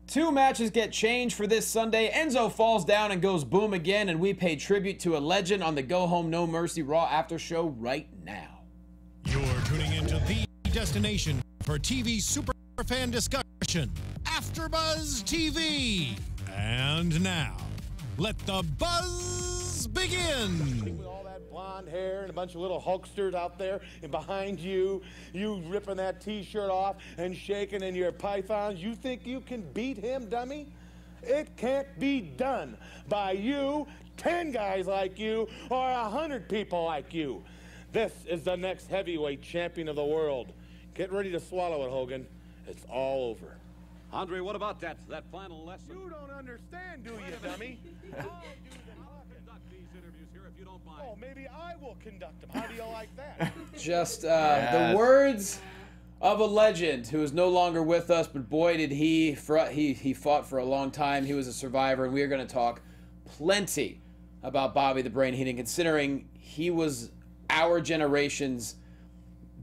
Two matches get changed for this Sunday. Enzo falls down and goes boom again, and we pay tribute to a legend on the Go Home No Mercy Raw After Show right now. You're tuning into the destination for TV superfan discussion, AFTERBUZZ TV. And now, let the buzz begin. With all that blonde hair and a bunch of little Hulksters out there, and behind you, you ripping that T-shirt off and shaking in your pythons, you think you can beat him, dummy? It can't be done by you, 10 guys like you, or 100 people like you. This is the next heavyweight champion of the world. Get ready to swallow it, Hogan. It's all over. Andre, what about that final lesson? You don't understand, do you, dummy? I'll conduct these interviews here if you don't mind. Oh, maybe I will conduct them. How do you like that? Just the words of a legend who is no longer with us, but boy did he fought for a long time. He was a survivor, and we are going to talk plenty about Bobby the Brain Heenan, considering he was our generation's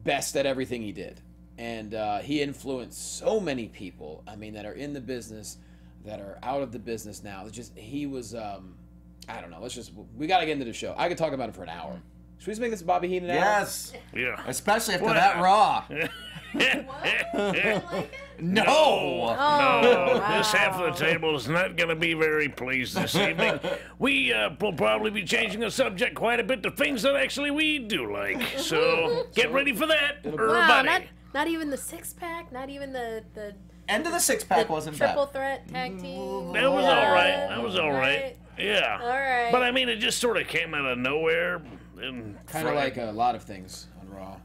best at everything he did. And he influenced so many people, I mean, that are in the business, that are out of the business now. It's just, he was, I don't know, we got to get into the show. I could talk about him for an hour. Should we just make this a Bobby Heenan hour? Yes. Yeah. Especially after that Raw. No. No. Wow. This half of the table is not going to be very pleased this evening. We will probably be changing the subject quite a bit to things that actually we do like. So get ready for that, Wow, everybody. not even the six-pack, not even the End of the six-pack wasn't bad. triple threat tag team. That was all right. That was all right. Yeah. All right. But I mean, it just sort of came out of nowhere. And Kind of like a lot of things on Raw.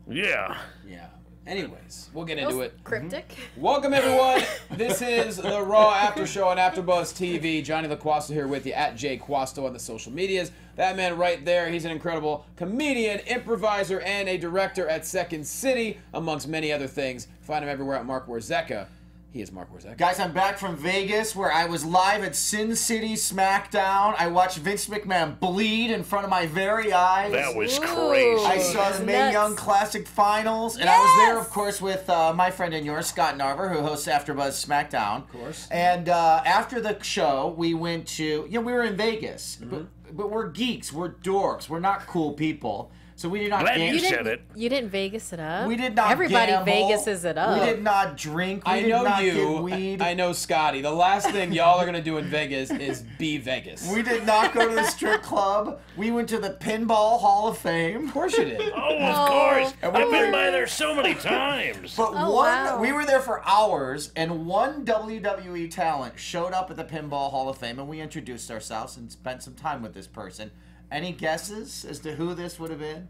Yeah. Yeah. Anyways, we'll get That into was it. cryptic. Welcome, everyone. This is the Raw After Show on AfterBuzz TV. Jonny Loquasto here with you at JQuasto on the social medias. That man right there, he's an incredible comedian, improviser, and a director at Second City, amongst many other things. Find him everywhere at Marc Warzecha. He is Marc Warzecha. Guys, I'm back from Vegas where I was live at Sin City SmackDown. I watched Vince McMahon bleed in front of my very eyes. That was Ooh. crazy. I saw the Mae Nuts. Young Classic Finals, and I was there, Yes! of course, with my friend and yours, Scott Narver, who hosts AfterBuzz SmackDown. Of course. And after the show, we went to, we were in Vegas, but we're geeks, we're dorks, we're not cool people. So we did not Glad gamble. you said it. You didn't Vegas it up. We did not Everybody gamble. Vegases it up. We did not drink. We I did know not you. get weed. I know Scotty. The last thing y'all are going to do in Vegas is be Vegas. We did not go to the strip club. We went to the Pinball Hall of Fame. Of course you did. Oh, of course. And I've we been were- by there so many times. But wow. we were there for hours, and one WWE talent showed up at the Pinball Hall of Fame, and we introduced ourselves and spent some time with this person. Any guesses as to who this would have been?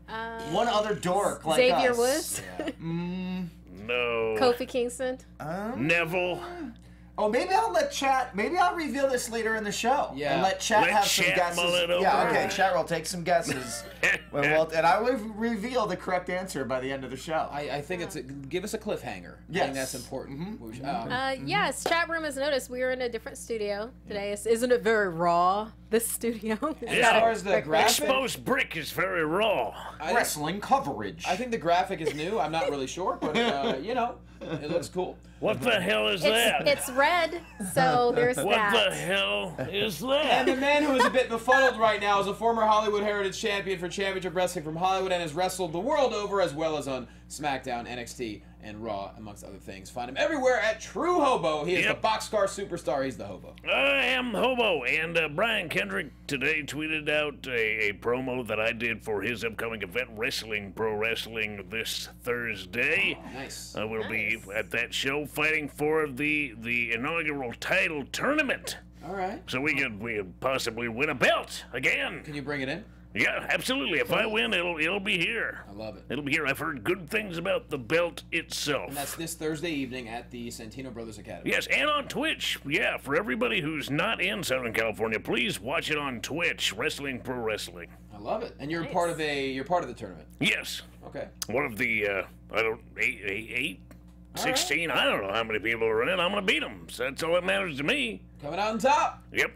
One other dork like Xavier us. Woods, No. Kofi Kingston. Neville. Oh, maybe I'll let chat. Maybe I'll reveal this later in the show. Yeah. And let chat Let have some chat guesses. mull it over. Yeah. Okay. Chat will take some guesses. And I will reveal the correct answer by the end of the show. I think give us a cliffhanger. I Yes. think that's important. Yes, chat room has noticed we are in a different studio today. Isn't it very raw, this studio? As far as the graphic, Exposed brick is very raw. Wrestling coverage. I think the graphic is new. I'm not really sure, but it looks cool. What the hell is that? It's red, so there's What that. the hell is And the that? man who is a bit befuddled right now is a former Hollywood Heritage Champion for Championship Wrestling from Hollywood and has wrestled the world over, as well as on SmackDown, NXT, and Raw, amongst other things. Find him everywhere at True Hobo. He is Yep. the Boxcar Superstar. He's the Hobo. I am Hobo, and Brian Kendrick today tweeted out a promo that I did for his upcoming event, Wrestling Pro Wrestling, this Thursday. Nice. I will be at that show fighting for the inaugural title tournament. All right. So we could possibly win a belt again. Can you bring it in? Yeah, absolutely. If I win, it'll be here. I love it. It'll be here. I've heard good things about the belt itself. And that's this Thursday evening at the Santino Brothers Academy. Yes, and on Twitch. Yeah, for everybody who's not in Southern California, please watch it on Twitch. Wrestling Pro Wrestling. I love it. And you're Nice. part of the tournament. Yes. Okay. One of the eight, All 16. I don't know how many people are in it. I'm gonna beat them. So that's all that matters to me. Coming out on top. Yep.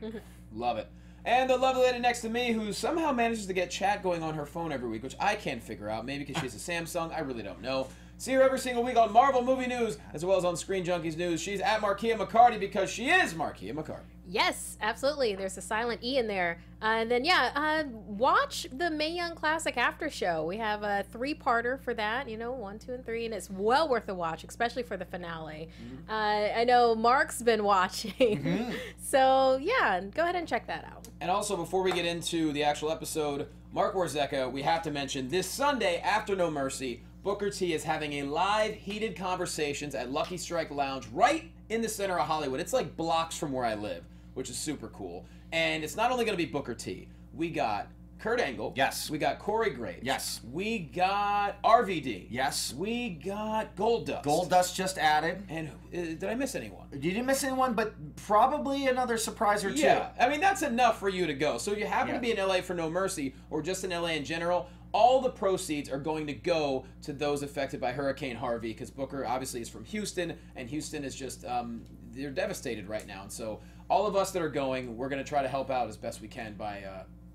Love it. And the lovely lady next to me who somehow manages to get chat going on her phone every week, which I can't figure out. Maybe because she has a Samsung. I really don't know. See her every single week on Marvel Movie News, as well as on Screen Junkies News. She's at Markeia McCarty because she is Markeia McCarty. Yes, absolutely. There's a silent E in there. And then, watch the Mae Young Classic after show. We have a 3-parter for that, 1, 2, and 3, and it's well worth a watch, especially for the finale. I know Mark's been watching. So, yeah, go ahead and check that out. And also, before we get into the actual episode, Marc Warzecha, we have to mention, this Sunday, after No Mercy, Booker T is having a live, heated conversations at Lucky Strike Lounge right in the center of Hollywood. It's like blocks from where I live, which is super cool. And it's not only going to be Booker T. We got Kurt Angle. Yes. We got Corey Graves. Yes. We got RVD. Yes. We got Goldust. Goldust just added. And did I miss anyone? You didn't miss anyone, but probably another surprise or two. Yeah. I mean, that's enough for you to go. So you happen to be in LA for No Mercy, or just in LA in general, all the proceeds are going to go to those affected by Hurricane Harvey, because Booker obviously is from Houston, and Houston is just, they're devastated right now. And so all of us that are going, we're going to try to help out as best we can by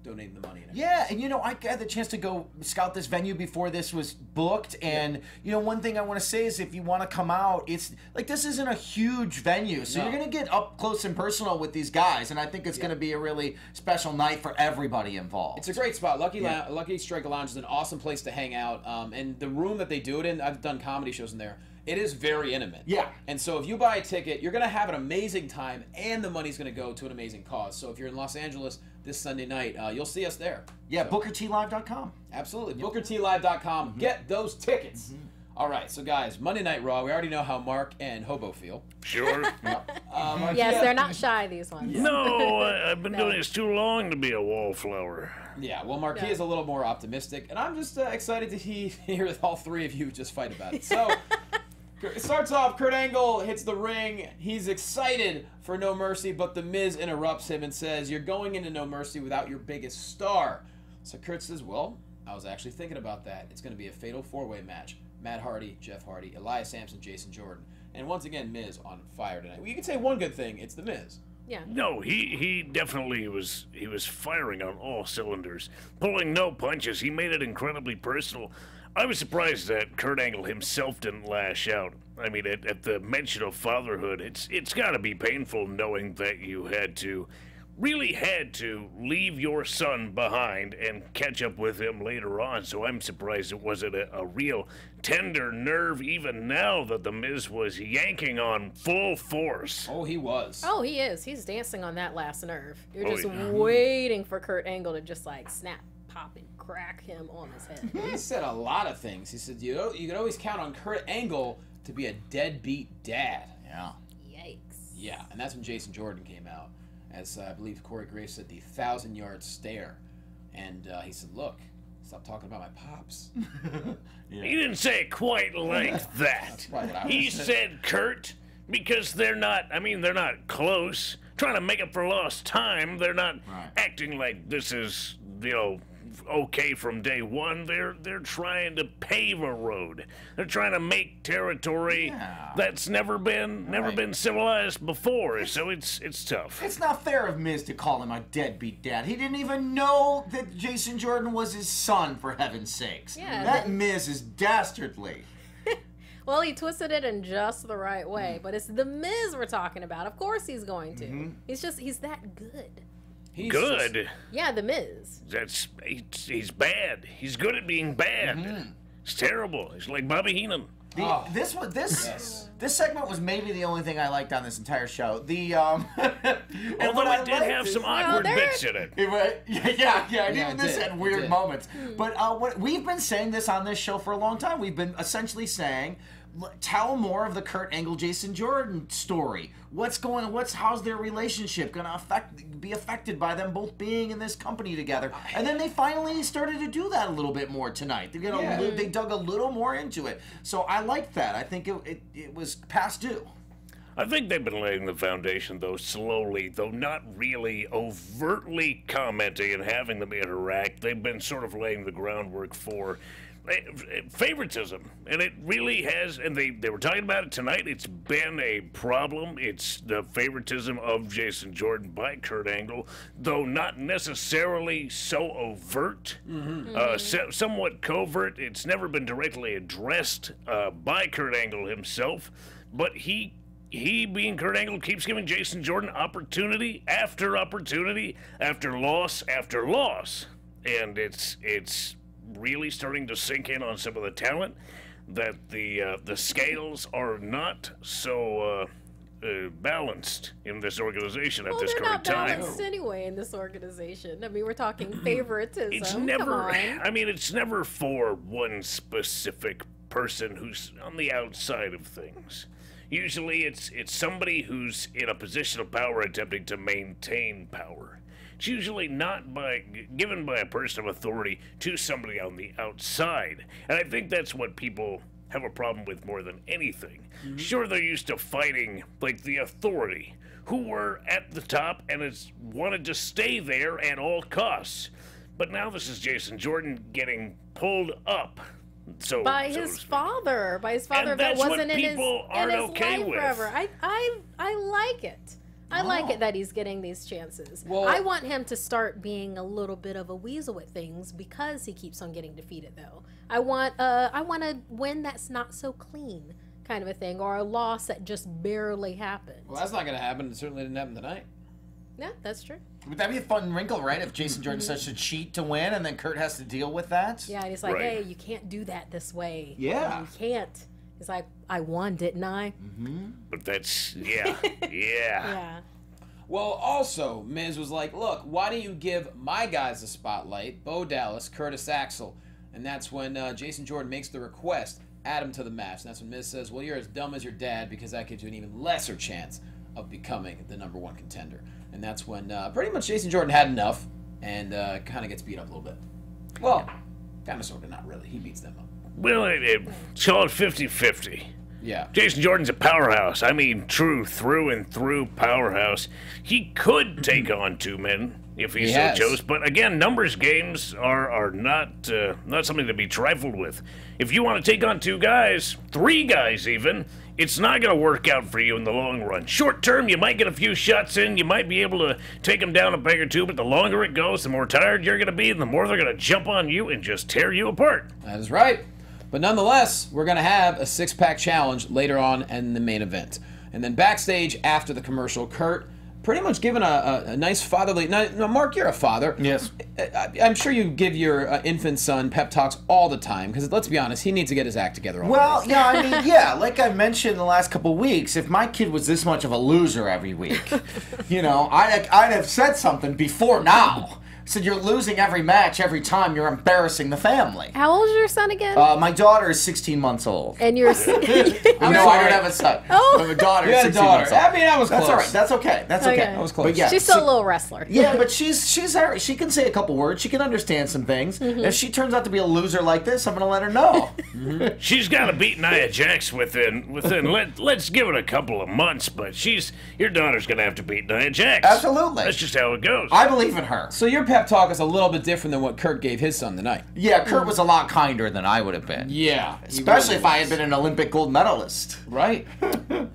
donating the money. And yeah, and I had the chance to go scout this venue before this was booked, and one thing I want to say is if you want to come out, it's like this isn't a huge venue, so you're going to get up close and personal with these guys, and I think it's going to be a really special night for everybody involved. It's a great spot. Lucky Strike Lounge is an awesome place to hang out, and the room that they do it in, I've done comedy shows in there. It is very intimate. Yeah. And so if you buy a ticket, you're going to have an amazing time, and the money's going to go to an amazing cause. So if you're in Los Angeles this Sunday night, you'll see us there. Yeah, so, BookerTLive.com. Absolutely. Yep. BookerTLive.com. Get those tickets. All right, so guys, Monday Night Raw, we already know how Mark and Hobo feel. Sure. Yes, they're not shy, these ones. No, I've been doing this too long to be a wallflower. Yeah, well, Markeia is a little more optimistic, and I'm just excited to hear all three of you just fight about it. So... It starts off, Kurt Angle hits the ring. He's excited for No Mercy, but The Miz interrupts him and says, "You're going into No Mercy without your biggest star." So Kurt says, "Well, I was actually thinking about that. It's going to be a fatal 4-way match. Matt Hardy, Jeff Hardy, Elias Sampson, Jason Jordan." And once again, Miz on fire tonight. Well, you can say one good thing. It's The Miz. Yeah. No, he definitely was firing on all cylinders, pulling no punches. He made it incredibly personal. I was surprised that Kurt Angle himself didn't lash out. I mean, at the mention of fatherhood, it's got to be painful knowing that you really had to leave your son behind and catch up with him later on. So I'm surprised it wasn't a real tender nerve even now that The Miz was yanking on full force. Oh, he was. Oh, he is. He's dancing on that last nerve. You're just waiting for Kurt Angle to just like snap, pop, and crack him on his head. He said a lot of things. He said, you can always count on Kurt Angle to be a deadbeat dad. Yeah. Yikes. Yeah, and that's when Jason Jordan came out. As I believe Corey Graves said, the 1,000-yard stare. And he said, "Look, stop talking about my pops." He didn't say it quite like that. He said Kurt, because they're not close. Trying to make up for lost time. They're not acting like this is, okay from day one. They're trying to pave a road. They're trying to make territory that's never been civilized before. So it's tough. It's not fair of Miz to call him a deadbeat dad. He didn't even know that Jason Jordan was his son, for heaven's sakes. Yeah, that Miz is dastardly. Well, he twisted it in just the right way, but it's The Miz we're talking about. Of course he's going to. He's that good. He's good. Yeah, The Miz. He's bad. He's good at being bad. It's terrible. He's like Bobby Heenan. This segment was maybe the only thing I liked on this entire show. Although it did have some awkward bits in it. Even this had weird moments. But we've been saying this on this show for a long time. We've been essentially saying, tell more of the Kurt Angle, Jason Jordan story. How's their relationship gonna be affected by them both being in this company together? And then they finally started to do that a little bit more tonight. They dug a little more into it. So I liked that. I think it was past due. I think they've been laying the foundation, though, slowly, though not really overtly commenting and having them interact. They've been sort of laying the groundwork for favoritism, and it really has, and they were talking about it tonight. It's been a problem. It's the favoritism of Jason Jordan by Kurt Angle, though not necessarily so overt, somewhat covert. It's never been directly addressed by Kurt Angle himself, but he being Kurt Angle keeps giving Jason Jordan opportunity after loss after loss, and it's really starting to sink in on some of the talent that the scales are not so balanced in this organization at this current time. They're not balanced anyway in this organization. I mean, we're talking favoritism. It's never. I mean, it's never for one specific person who's on the outside of things. Usually, it's somebody who's in a position of power attempting to maintain power. It's usually not given by a person of authority to somebody on the outside. And I think that's what people have a problem with more than anything. Sure, they're used to fighting, like, the authority, who were at the top and wanted to stay there at all costs. But now this is Jason Jordan getting pulled up. By his father that wasn't in his life with. Forever. I like it. I like it that he's getting these chances. Well, I want him to start being a little bit of a weasel at things because he keeps on getting defeated, though. I want a win that's not so clean, kind of a thing, or a loss that just barely happened. Well, that's not going to happen. It certainly didn't happen tonight. Yeah, that's true. Would that be a fun wrinkle, right? If Jason Jordan starts to cheat to win, and then Kurt has to deal with that? Yeah, and he's like, hey, you can't do that this way. Yeah. You can't. He's like, I won, didn't I? But that's, yeah. Well, also, Miz was like, look, why don't you give my guys the spotlight, Bo Dallas, Curtis Axel? And that's when Jason Jordan makes the request, add him to the match. And that's when Miz says, well, you're as dumb as your dad because that gives you an even lesser chance of becoming the #1 contender. And that's when pretty much Jason Jordan had enough and kind of gets beat up a little bit. Well, kind of, sort of, not really. He beats them up. Well, it's called 50-50. Yeah. Jason Jordan's a powerhouse. I mean, true through and through powerhouse. He could take on 2 men if he so chose, but again, numbers games are not something to be trifled with. If you want to take on 2 guys, 3 guys even, it's not going to work out for you in the long run. Short term, you might get a few shots in, you might be able to take them down a peg or 2, but the longer it goes, the more tired you're going to be, and the more they're going to jump on you and just tear you apart. That is right. But nonetheless, we're going to have a 6-pack challenge later on in the main event. And then backstage after the commercial, Kurt pretty much giving a nice fatherly... Now, Mark, you're a father. Yes. I'm sure you give your infant son pep talks all the time, because let's be honest, he needs to get his act together. Yeah, I mean, yeah, like I mentioned the last couple of weeks, if my kid was this much of a loser every week, you know, I'd have said something before now. Said you're losing every match, every time. You're embarrassing the family. How old is your son again? My daughter is 16 months old. And you're... No, I don't have a son. Oh. I have a daughter. You had a daughter. I mean, that was close. That's all right. That's okay. That's okay. That was close. But yeah, she's still a little wrestler. Yeah, but she can say a couple words. She can understand some things. If she turns out to be a loser like this, I'm going to let her know. She's got to beat Nia Jax within let's give it a couple of months, but your daughter's going to have to beat Nia Jax. Absolutely. That's just how it goes. I believe in her. So your pep talk is a little bit different than what Kurt gave his son tonight. Yeah, Kurt was a lot kinder than I would have been. Yeah. Especially if I had been an Olympic gold medalist. Right.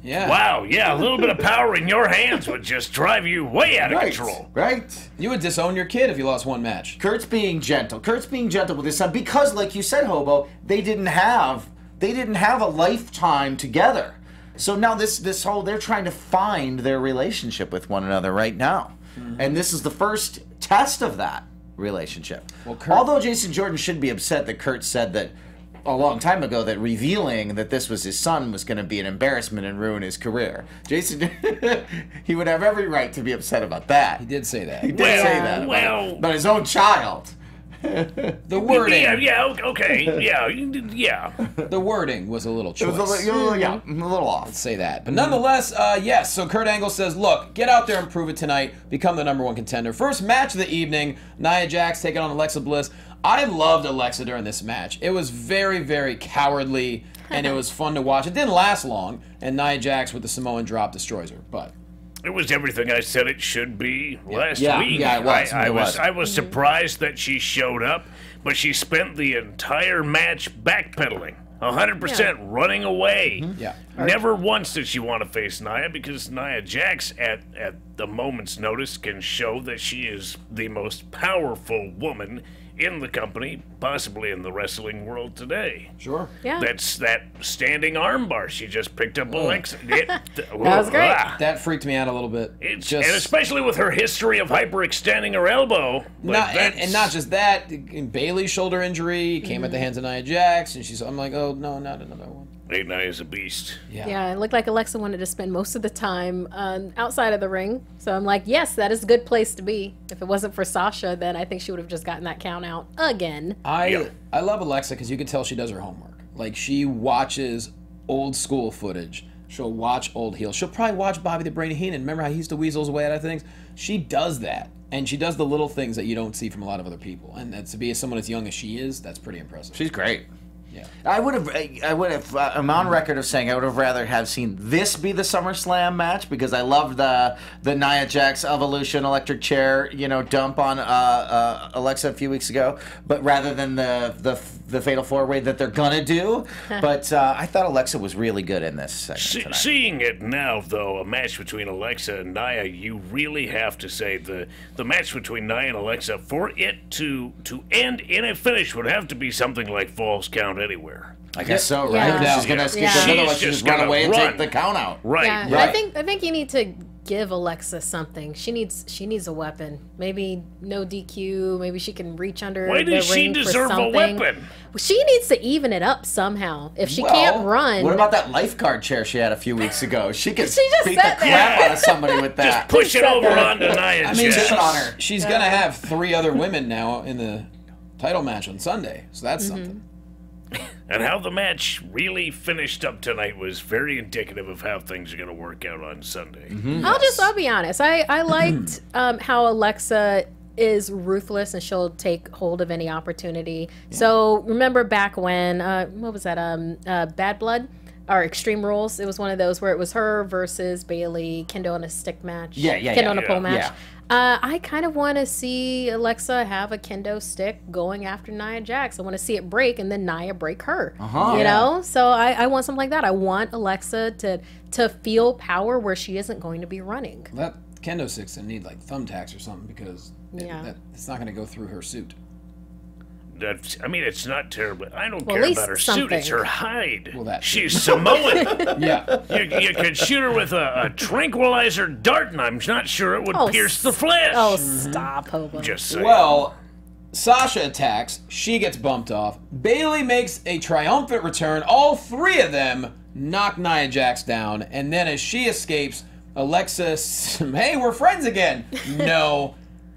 Yeah. Wow, yeah, a little bit of power in your hands would just drive you way out of control. Right. You would disown your kid if you lost one match. Kurt's being gentle. Kurt's being gentle with his son because, like you said, Hobo, they didn't have a lifetime together. So now they're trying to find their relationship with one another right now. And this is the first test of that relationship. Well, although Jason Jordan should be upset that Kurt said that a long time ago that revealing that this was his son was going to be an embarrassment and ruin his career. Jason, he would have every right to be upset about that. He did say that. He did say that about his own child. The wording. Yeah, okay. Yeah. The wording was a little choice. It was a little off. Let's say that. But nonetheless, yes, so Kurt Angle says, look, get out there and prove it tonight. Become the #1 contender. First match of the evening, Nia Jax taking on Alexa Bliss. I loved Alexa during this match. It was very, very cowardly, and it was fun to watch. It didn't last long, and Nia Jax with the Samoan drop destroys her. But It was everything I said it should be last Yeah, week. yeah, it was. I It was. was surprised that she showed up, but she spent the entire match backpedaling. 100% running away. Yeah. Never once did she want to face Nia, because Nia Jax, at the moment's notice, can show that she is the most powerful woman in the company, possibly in the wrestling world today. Sure. Yeah. That's that standing armbar she just picked up Alexa. That was great. That freaked me out a little bit. And especially with her history of hyperextending her elbow. And not just that, Bailey's shoulder injury came at the hands of Nia Jax, and I'm like, oh no, not another one. Hey, Nia's a beast. Yeah, it looked like Alexa wanted to spend most of the time outside of the ring. So I'm like, yes, that is a good place to be. If it wasn't for Sasha, then I think she would have just gotten that count out again. I love Alexa because you can tell she does her homework. Like, she watches old school footage. She'll watch old heels. She'll probably watch Bobby the Brain Heenan. Remember how he used to weasel his way out of things? She does that. And she does the little things that you don't see from a lot of other people. And to be someone as young as she is, that's pretty impressive. She's great. Yeah. I would have. I'm on record of saying I would have rather have seen this be the SummerSlam match, because I love the Nia Jax Evolution electric chair, dump on Alexa a few weeks ago, but rather than the Fatal 4-Way that they're gonna do. But I thought Alexa was really good in this segment tonight. Seeing it now, though, a match between Alexa and Nia, you really have to say the match between Nia and Alexa, for it to end in a finish, would have to be something like Falls Count Anywhere. I guess so, right? Yeah. She's gonna Yeah. otherwise She's she'll just just run gonna away and run. take the count out. Right. Yeah, Right. I think you need to give Alexa something. She needs a weapon. Maybe no DQ. Maybe she can reach under Why the does she ring for deserve a something. weapon? She needs to even it up somehow. If she can't run, What about that lifeguard chair she had a few weeks ago? She could She just beat the sat there. crap out of somebody with that. Just push it over onto Nia I mean, Jax. on her. she's going to have 3 other women now in the title match on Sunday. So that's something. And how the match really finished up tonight was very indicative of how things are going to work out on Sunday. I'll be honest. I liked how Alexa is ruthless and she'll take hold of any opportunity. Yeah. So remember back when what was that? Bad Blood or Extreme Rules? It was one of those where it was her versus Bailey, kendo on a stick match. Kendo on a pole match. Yeah. I kind of want to see Alexa have a kendo stick going after Nia Jax. I want to see it break and then Nia break her. You know? So I want something like that. I want Alexa to feel power where she isn't going to be running. That kendo stick's going to need like thumbtacks or something, because it's not going to go through her suit. I mean, it's not terrible. I don't Well, care at least about her something. suit. It's her hide. Well, that She's Samoan. Yeah. You could shoot her with a tranquilizer dart, and I'm not sure it would pierce the flesh. Oh, stop, Hobo. Just saying. Well, Sasha attacks. She gets bumped off. Bailey makes a triumphant return. All 3 of them knock Nia Jax down. And then as she escapes, Alexa, hey, we're friends again. No.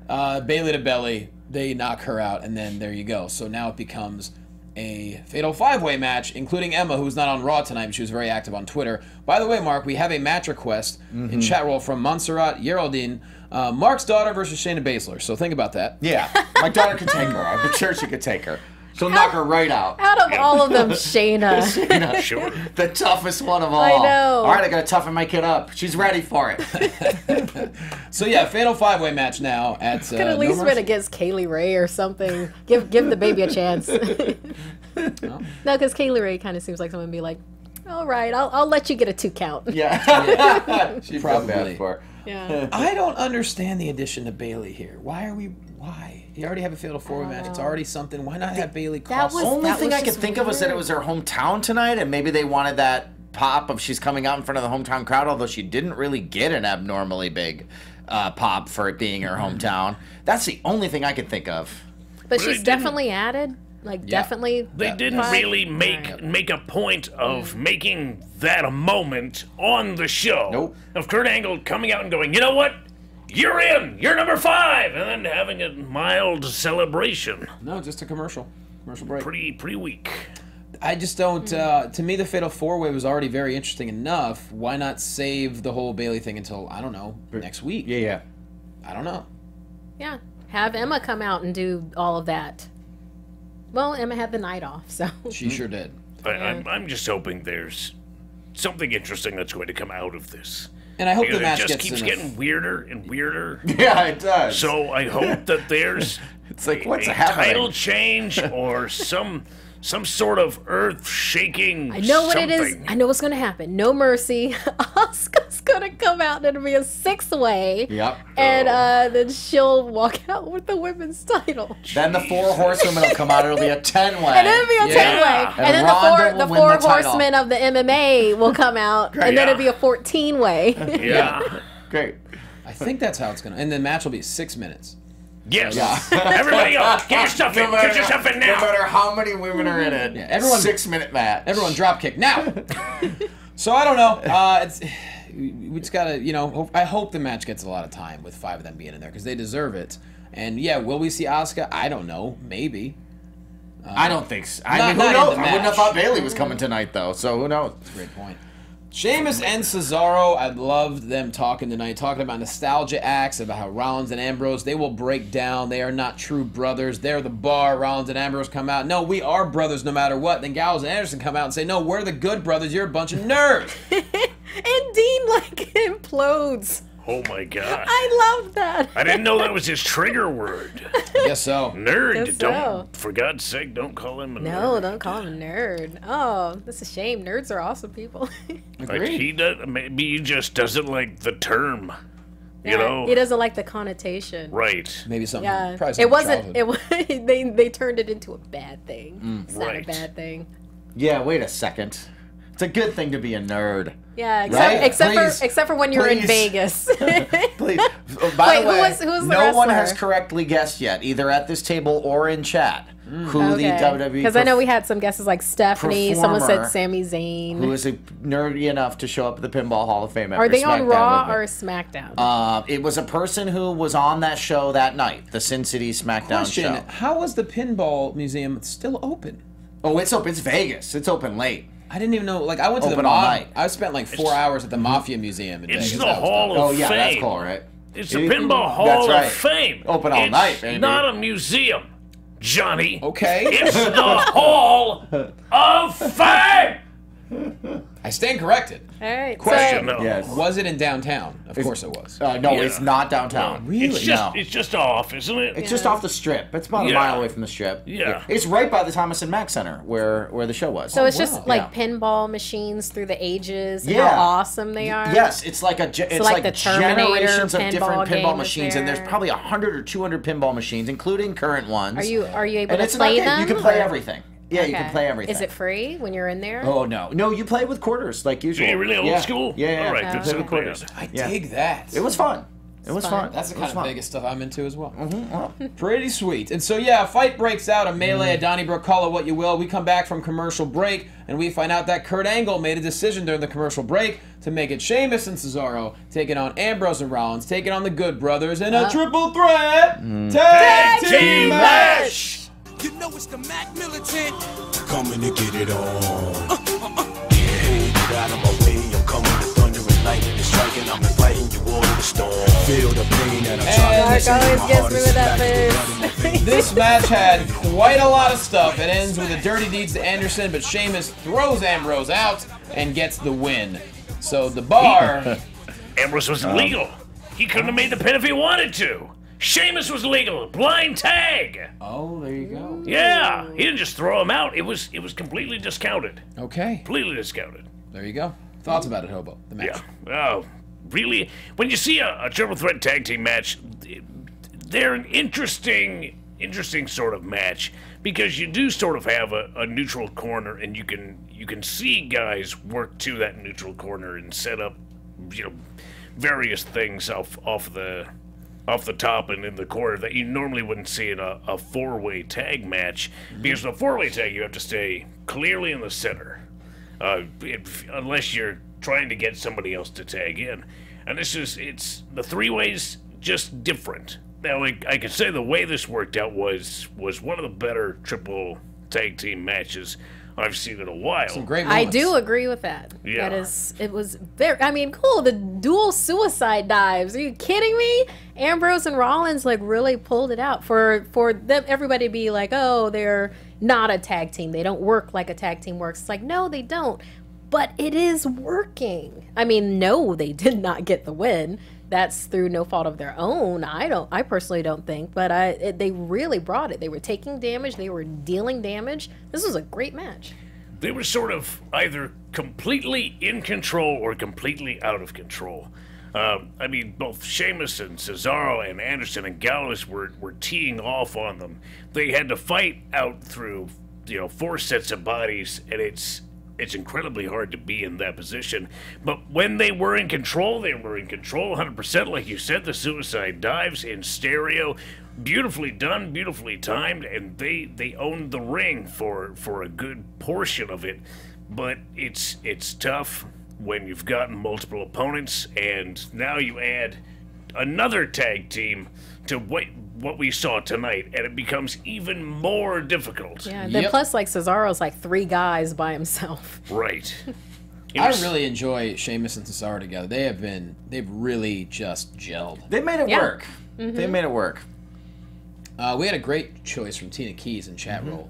Bailey to belly. They knock her out, and then there you go. So now it becomes a fatal 5-way match, including Emma, who's not on Raw tonight, but she was very active on Twitter. By the way, Mark, we have a match request in chat roll from Montserrat Geraldine. Mark's daughter versus Shayna Baszler. So think about that. Yeah, my daughter could take her. I'm sure she could take her. She'll knock her right out. Out of all of them, Shayna. Sure. The toughest one of all. I know. All right, I gotta toughen my kid up. She's ready for it. So yeah, fatal 5-way match now at Could at least been against Kaylee Ray or something. Give the baby a chance. No, because Kaylee Ray kind of seems like someone would be like, all right, I'll let you get a 2 count. Yeah. She Probably. bad for her. Yeah. I don't understand the addition of Bailey here. Why? You already have a fatal 4-way match. It's already something. Why not have Bailey cross? The only thing I could think of was that it was her hometown tonight, and maybe they wanted that pop of she's coming out in front of the hometown crowd, although she didn't really get an abnormally big pop for it being her hometown. That's the only thing I could think of. But she's definitely added. Like, definitely. They didn't really make a point of making that a moment on the show. Nope. Of Kurt Angle coming out and going, you know what? You're in! You're number 5! And then having a mild celebration. No, just a commercial break. Pretty weak. I just don't. To me, the fatal 4-way was already very interesting enough. Why not save the whole Bailey thing until, I don't know, next week? Yeah. I don't know. Yeah. Have Emma come out and do all of that. Well, Emma had the night off, so. She sure did. I'm just hoping there's something interesting that's going to come out of this. And I hope the Because match it just gets keeps enough. getting weirder and weirder. Yeah, it does. So I hope that there's it's like, what's a happening? title change or some sort of earth-shaking I know what something. it is. I know what's gonna happen. No mercy. Asuka's gonna come out and it'll be a 6-way. Yep. And then she'll walk out with the women's title. Then the 4 horsewomen will come out. It'll be a 10-way. And it'll be a 10-way. And And then Ronda the will four win the title. horsemen of the MMA will come out. And then it'll be a 14-way. Yeah. Great. I think that's how it's gonna. And the match will be 6 minutes. Yes. Everybody else, get your stuff in. Get your stuff in No now. matter how many women are in it, Yeah, everyone- 6-minute match. Everyone, drop kick now. So I don't know. We just gotta, I hope the match gets a lot of time with 5 of them being in there because they deserve it. And yeah, will we see Asuka? I don't know. Maybe. I don't think so. I Not- mean, not who in knows? the I wouldn't have match. thought Bailey was coming tonight, though, so who knows? Great point. Sheamus and Cesaro, I loved them talking tonight, talking about nostalgia acts, about how Rollins and Ambrose, they will break down. They are not true brothers. They're the bar. Rollins and Ambrose come out. No, we are brothers no matter what. Then Gallows and Anderson come out and say, no, we're the good brothers. You're a bunch of nerds. And Dean, implodes. Oh my God. I love that. I didn't know that was his trigger word. I guess so. Nerd. Guess Don't. so. For God's sake, don't call him a No, nerd. don't call him a nerd. Oh, that's a shame. Nerds are awesome people. Like Agreed. he does. Maybe he just doesn't like the term. You Yeah, know. he doesn't like the connotation. Right. Maybe something. Yeah, Probably it something wasn't. childhood. It was. They turned it into a bad thing. It's not Right. a bad thing. Yeah, wait a second. It's a good thing to be a nerd. Yeah, Right? except for when you're in Please. Vegas. Please. By Wait, the way, who was the no one has wrestler? correctly guessed yet, either at this table or in chat, who the WWE Because I know we had some guesses like Stephanie. Someone said performer Sami Zayn. who is nerdy enough to show up at the Pinball Hall of Fame. Are after they on SmackDown Raw with or me. SmackDown? It was a person who was on that show that night, the Sin City SmackDown Question, show. how was the Pinball Museum still open? Oh, it's open. It's Vegas. It's open late. I didn't even know. Like, I went to Open the all Mafia. night. I spent like 4 hours at the Mafia Museum in It's Vegas. the That was Hall dope. of Oh, yeah, Fame. that's cool, right? It's the Pinball Hall That's right. of Fame. Open all It's night, baby. not a museum, Johnny. Okay. It's the Hall of Fame. I stand corrected. All right. Question So, though. Yes. Was it in downtown? Of course it was. No, Yeah. it's not downtown. Really? It's just off, isn't it? It's just off the strip. It's about a Yeah. mile away from the strip. Yeah. It's right by the Thomas and Mack Center where the show was. so it's wow. just like Yeah. pinball machines through the ages. And Yeah. how awesome they are. Yes, it's like it's like like the Terminator generations of pinball different game pinball is machines, and there's there. probably 100 or 200 pinball machines, including current ones. Are you able And to it's an play arcade. them? You can play or- everything. Yeah, you can Okay. play everything. Is it free when you're in there? Oh no, you play with quarters like usual. Are you really old Yeah. school? Yeah. All right, Oh, that's Play with not quarters. bad. I Yeah. dig that. It was fun. It was fun. fun. That's the It kind was of fun. Vegas stuff I'm into as well. Well, Pretty sweet. And so, yeah, a fight breaks out, a melee at Donnybrook, call it what you will. We come back from commercial break, and we find out that Kurt Angle made a decision during the commercial break to make it Sheamus and Cesaro taking on Ambrose and Rollins, taking on the Good Brothers in a triple threat tag team match. You know it's the Mac Militant. Coming to get it on. Get out of my way, I'm coming to thunder and lightning and striking. I'm inviting you all to the storm. Feel the pain that I'm trying Mark to always my gets heart me is with that back to face. This match had quite a lot of stuff. It ends with a dirty deeds to Anderson, but Sheamus throws Ambrose out and gets the win. So the bar... Ambrose was illegal. He couldn't have made the pin if he wanted to. Sheamus was legal. Blind tag. Oh, there you go. Yeah, he didn't just throw him out. It was completely discounted. Okay, Completely discounted. there you go. Thoughts about it, Hobo? The match. Yeah. Oh, really? When you see a triple threat tag team match, they're an interesting sort of match because you do sort of have a neutral corner, and you can see guys work to that neutral corner and set up, various things off the top and in the corner that you normally wouldn't see in a four-way tag match, because in a four-way tag you have to stay clearly in the center, unless you're trying to get somebody else to tag in. And it's the three-ways just different. Now I could say the way this worked out was one of the better triple tag team matches I've seen in a while. Some great I moments. do agree with that. Yeah. It was very, cool. The dual suicide dives. Are you kidding me? Ambrose and Rollins really pulled it out for them, everybody to be like, oh, they're not a tag team. They don't work like a tag team works. It's like, no, they don't. but it is working. I mean, no, they did not get the win. That's through no fault of their own. I personally don't think, but they really brought it. They were taking damage. They were dealing damage. This was a great match. They were sort of either completely in control or completely out of control. I mean, both Sheamus and Cesaro and Anderson and Gallows were teeing off on them. They had to fight out through, 4 sets of bodies, and it's incredibly hard to be in that position. But when they were in control, they were in control 100%. Like you said, the suicide dives in stereo, beautifully done, beautifully timed, and they owned the ring for a good portion of it. But it's tough when you've gotten multiple opponents, and now you add another tag team to what we saw tonight, and it becomes even more difficult. Yeah, then plus, like, Cesaro's like 3 guys by himself. Right. I really enjoy Sheamus and Cesaro together. They've really just gelled. They made it work. They made it work. We had a great choice from Tina Keys in chat roll.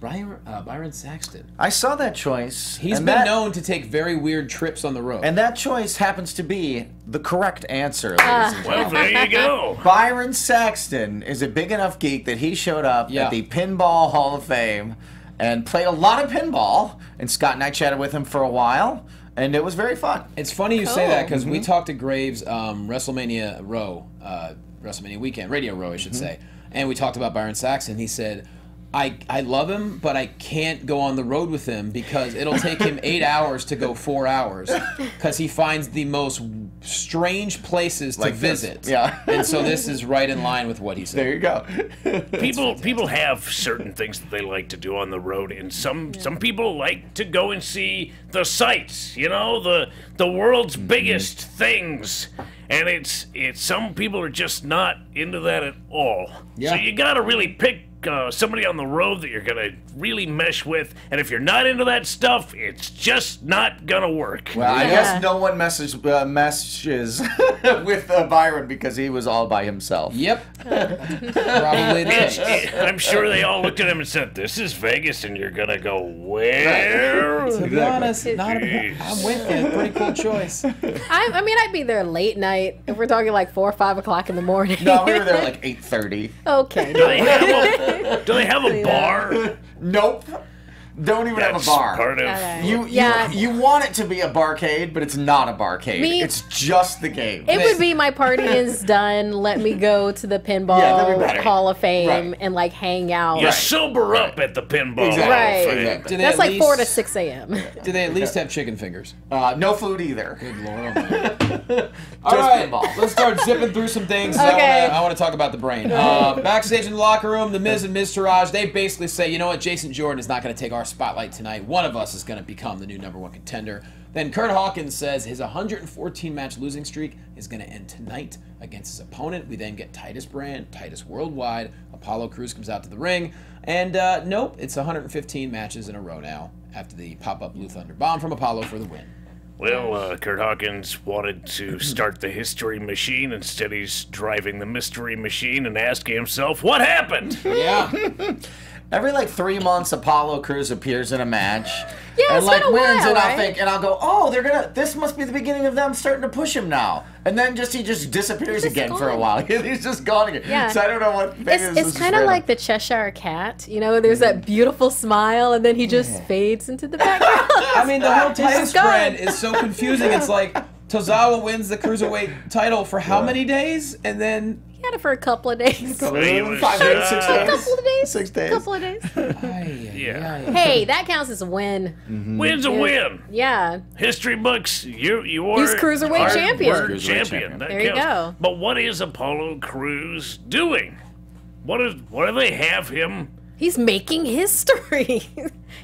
Byron Saxton. I saw that choice. He's been known to take very weird trips on the road. And that choice happens to be the correct answer, ladies and gentlemen. Well, there you go. Byron Saxton is a big enough geek that he showed up at the Pinball Hall of Fame and played a lot of pinball. And Scott and I chatted with him for a while, and it was very fun. It's funny you say that because we talked to Graves WrestleMania Row, WrestleMania Weekend, Radio Row, I should say, and we talked about Byron Saxton. He said, I love him, but I can't go on the road with him because it'll take him 8 hours to go 4 hours because he finds the most strange places to visit. Yeah. And so this is right in line with what he said. There you go. People have certain things that they like to do on the road, and some people like to go and see the sights, the world's biggest things. And it's some people are just not into that at all. Yeah. So you gotta really pick somebody on the road that you're gonna really mesh with, and if you're not into that stuff, it's just not gonna work. Well, I guess no one meshes with Byron because he was all by himself. Yep. Probably the case. I'm sure they all looked at him and said, "This is Vegas, and you're gonna go where?" Right. To be honest, I'm with you. Pretty cool choice. I mean, I'd be there late night if we're talking like 4 or 5 o'clock in the morning. No, we were there like 8:30. Okay. Do they have a bar? Nope. Don't even have a bar. Part of You want it to be a barcade, but it's not a barcade. It's just the game. It would be my party is done. Let me go to the Pinball Hall of Fame and like hang out. You sober up at the Pinball Hall of Fame. That's like 4 to 6 a.m. Do they at least have chicken fingers? No food either. Good Lord. All right, let's start zipping through some things. Okay. I want to talk about the brain. Backstage in the locker room, The Miz and Miz Taraj, they basically say, you know what, Jason Jordan is not going to take our spotlight tonight. One of us is going to become the new #1 contender. Then Kurt Hawkins says his 114-match losing streak is going to end tonight against his opponent. We then get Titus Brand, Titus Worldwide. Apollo Crews comes out to the ring. And nope, it's 115 matches in a row now after the pop-up Blue Thunder Bomb from Apollo for the win. Well, Kurt Hawkins wanted to start the history machine. Instead, he's driving the mystery machine and asking himself, what happened? Yeah. Every like 3 months, Apollo Crews appears in a match. Yeah, and like been a wins, while, and right? I'll think, and I'll go, oh, this must be the beginning of them starting to push him now. And then he just disappears again for a while. He's just gone again. Yeah. So I don't know what it's kind of like the Cheshire Cat. There's that beautiful smile, and then he just fades into the background. I mean, the whole Titus brand is so confusing. It's like Tozawa wins the Cruiserweight title for how many days? And then... He had it for a couple of days. 5 days, 6 days. A couple of days. 6 days. Couple of days. Yeah. Hey, that counts as a win. Win's a win. Yeah. History books, you are... He's Cruiserweight champion. Cruiserweight champion. That there you counts. go. But what is Apollo Crews doing? What do they have him... He's making history.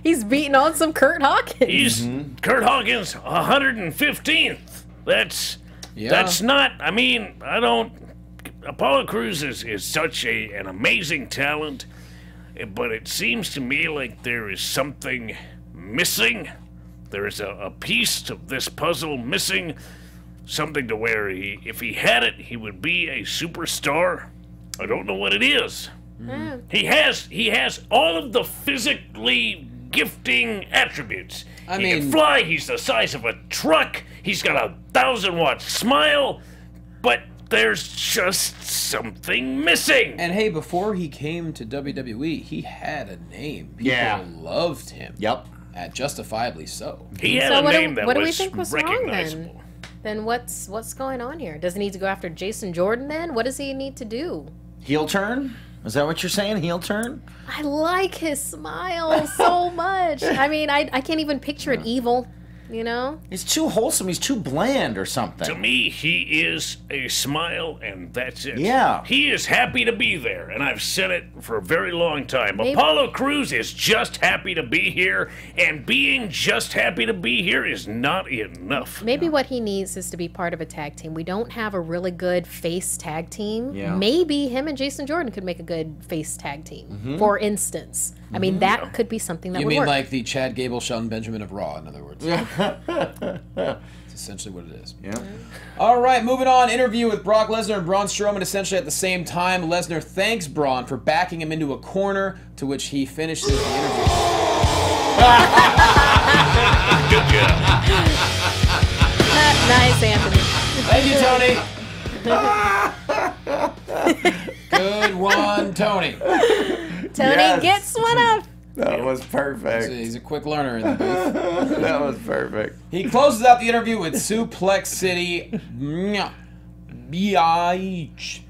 He's beating on some Kurt Hawkins. He's Kurt Hawkins 115th. That's not, I mean, Apollo Crews is such an amazing talent, but it seems to me like there is something missing. There is a piece of this puzzle missing, something to where if he had it, he would be a superstar. I don't know what it is. He has all of the physically gifting attributes. He can fly. He's the size of a truck. He's got a 1,000-watt smile. But there's just something missing. And hey, before he came to WWE, he had a name. People loved him. Yep. Justifiably so. He had a name that was recognizable. Then what's going on here? Does he need to go after Jason Jordan then? What does he need to do? Heel turn? Is that what you're saying? Heel turn? I like his smile so much. I mean, I can't even picture it evil, you know? He's too wholesome. He's too bland or something. To me, he is a smile, and that's it. Yeah. He is happy to be there, and I've said it for a very long time. Apollo Crews is just happy to be here, and being just happy to be here is not enough. Maybe what he needs is to be part of a tag team. We don't have a really good face tag team. Yeah. Maybe him and Jason Jordan could make a good face tag team, for instance. I mean, that could be something that would work. You mean like the Chad Gable, Shelton Benjamin of Raw, in other words? That's essentially what it is. Yeah. All right, moving on. Interview with Brock Lesnar and Braun Strowman essentially at the same time. Lesnar thanks Braun for backing him into a corner, to which he finishes the interview. Good job. Nice, Anthony. Thank you, Tony. Good one, Tony. Tony gets one up. That was perfect. He's a quick learner in the booth. That was perfect. He closes out the interview with Suplex City. B-I-H.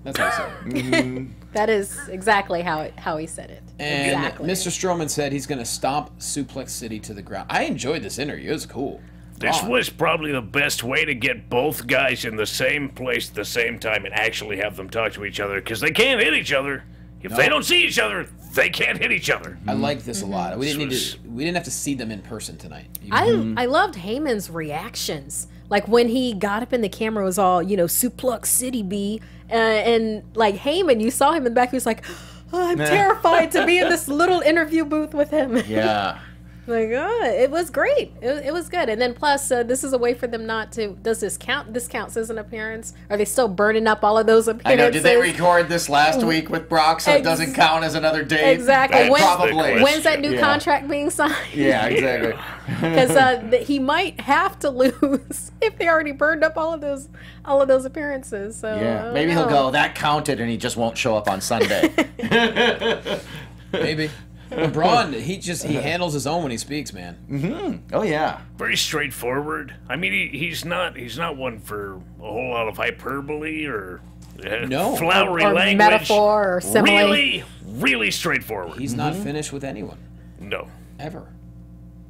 That's how he said it. That is exactly how he said it. And exactly. Mr. Strowman said he's going to stomp Suplex City to the ground. I enjoyed this interview. It was cool. This was probably the best way to get both guys in the same place at the same time and actually have them talk to each other, because they can't hit each other. If they don't see each other, they can't hit each other. I like this a lot. We didn't have to see them in person tonight. I loved Heyman's reactions. Like when he got up in the camera, it was all, Suplex City B. And like Heyman, you saw him in the back, he was like, I'm terrified to be in this little interview booth with him. Yeah. Like, it was great. It was good. And then plus, this is a way for them not to. Does this count? This counts as an appearance? Are they still burning up all of those appearances? I know. Did they record this last week with Brock, so it doesn't count as another date? Exactly. Probably. When's that new contract being signed? Yeah, exactly. Because he might have to lose if they already burned up all of those appearances. So yeah, maybe he'll go. That counted, and he just won't show up on Sunday. Maybe. Braun, he handles his own when he speaks, man. Oh yeah. Very straightforward. I mean, he's not one for a whole lot of hyperbole or flowery or language. Metaphor or simile. Really, really straightforward. He's not finished with anyone. No. Ever.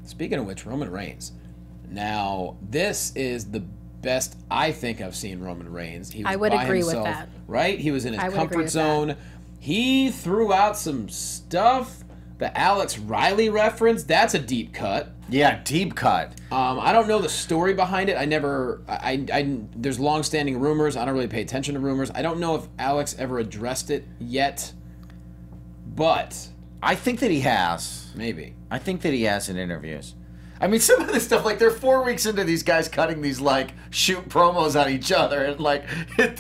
Speaking of which, Roman Reigns. Now, this is the best I think I've seen Roman Reigns. He was I would by agree himself, with that. Right? He was in his I would comfort agree with zone. that. He threw out some stuff. The Alex Riley reference, that's a deep cut. Yeah, deep cut. I don't know the story behind it. There's long-standing rumors. I don't really pay attention to rumors. I don't know if Alex ever addressed it yet, but I think that he has. Maybe. I think that he has in interviews. I mean, some of this stuff, like, they're 4 weeks into these guys cutting these, like, shoot promos on each other, and, like,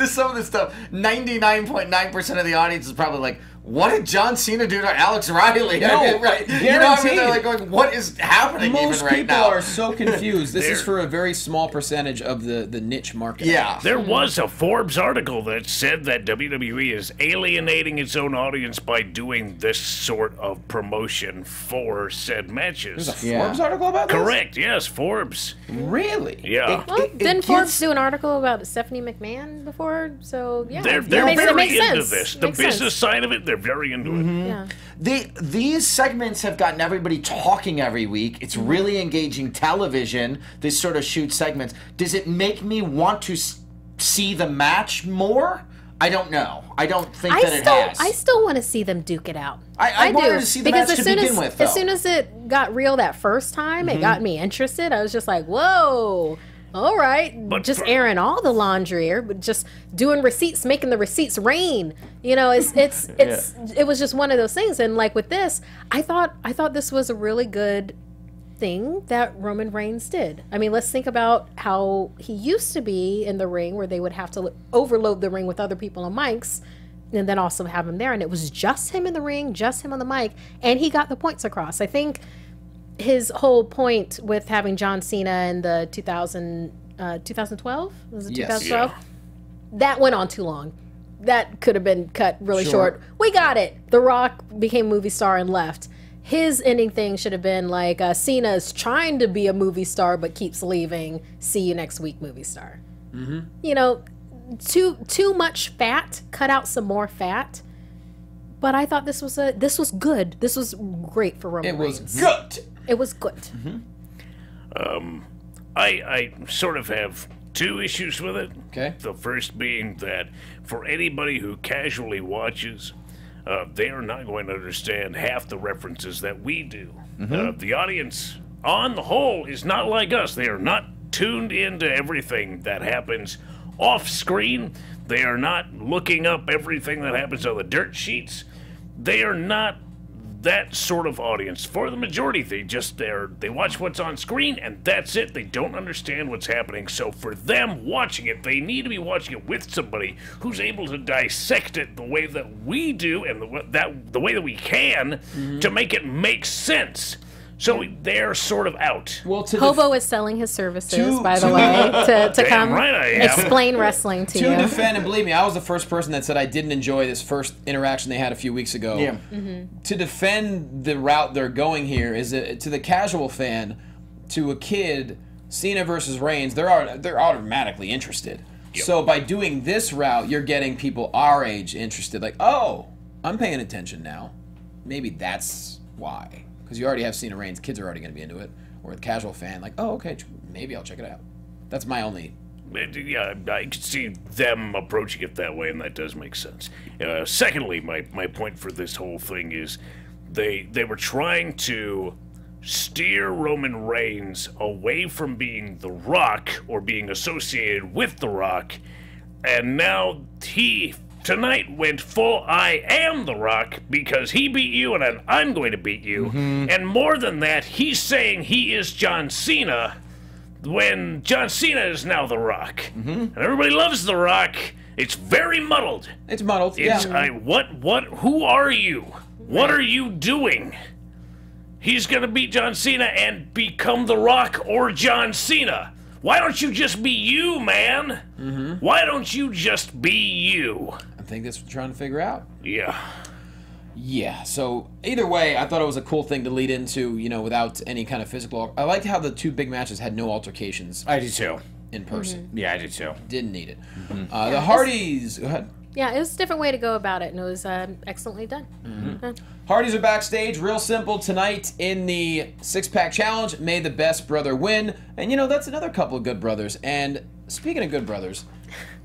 some of this stuff, 99.9% of the audience is probably like, what did John Cena do to Alex Riley? No, right? Guaranteed. You know what I mean? They're like going, what is happening Most even right people now? are so confused. This is for a very small percentage of the niche market. Yeah. There was a Forbes article that said that WWE is alienating its own audience by doing this sort of promotion for said matches. There's a Forbes article about this? Correct, yes, Forbes. Really? Yeah. Didn't Forbes do an article about Stephanie McMahon before? So, yeah. They're it very makes into sense. this. The Makes business sense. side of it, they're very into it. Yeah. These segments have gotten everybody talking every week. It's really engaging television, this sort of shoot segments. Does it make me want to see the match more? I don't know. I don't think that it has. I still want to see them duke it out. I wanted do. to see the because match to begin with, though. As soon as it got real that first time, it got me interested. I was just like, whoa. All right, just airing all the laundry, or just doing receipts, making the receipts rain. You know, it was just one of those things. And like with this, I thought this was a really good thing that Roman Reigns did. I mean, let's think about how he used to be in the ring, where they would have to overload the ring with other people on mics, and then also have him there, and it was just him in the ring, just him on the mic, and he got the points across. I think his whole point with having John Cena in the 2012? Was it 2012? That went on too long. That could have been cut really short. We got it. The Rock became a movie star and left. His ending thing should have been like, Cena's trying to be a movie star but keeps leaving. See you next week, movie star. You know, too much fat. Cut out some more fat. But I thought this was good. This was great for Roman Reigns. It was good. It was good. I sort of have two issues with it. Okay. The first being that for anybody who casually watches, they are not going to understand half the references that we do. The audience, on the whole, is not like us. They are not tuned into everything that happens off screen. They are not looking up everything that happens on the dirt sheets. They are not that sort of audience. For the majority, they watch what's on screen and that's it. They don't understand what's happening. So for them watching it, they need to be watching it with somebody who's able to dissect it the way that we do and the way that we can to make it make sense. So they're sort of out. Well, Hobo is selling his services, by the way, to come explain wrestling to you. To defend, and believe me, I was the first person that said I didn't enjoy this first interaction they had a few weeks ago. Yeah. To defend the route they're going here is to the casual fan, to a kid, Cena versus Reigns, they're automatically interested. Yep. So by doing this route, you're getting people our age interested. Like, oh, I'm paying attention now. Maybe that's why. Because you already have Cena Reigns, kids are already going to be into it. Or the casual fan, like, oh, okay, maybe I'll check it out. That's my only... Yeah, I could see them approaching it that way, and that does make sense. Secondly, my point for this whole thing is they were trying to steer Roman Reigns away from being The Rock or being associated with The Rock, and now he... tonight went full I am The Rock because he beat you and I'm going to beat you. And more than that, he's saying he is John Cena when John Cena is now The Rock. And everybody loves The Rock. It's very muddled. It's muddled, it's, who are you? What are you doing? He's going to beat John Cena and become The Rock or John Cena. Why don't you just be you, man? Why don't you just be you? I think that's what we're trying to figure out. Yeah. Yeah, so either way, I thought it was a cool thing to lead into, you know, without any kind of physical... I liked how the two big matches had no altercations. I do too. In person. Yeah, I do too. Didn't need it. The Hardys... Go ahead. Yeah, it was a different way to go about it, and it was excellently done. Hardys are backstage, real simple. Tonight in the six-pack challenge, may the best brother win. And, you know, that's another couple of good brothers. And speaking of good brothers,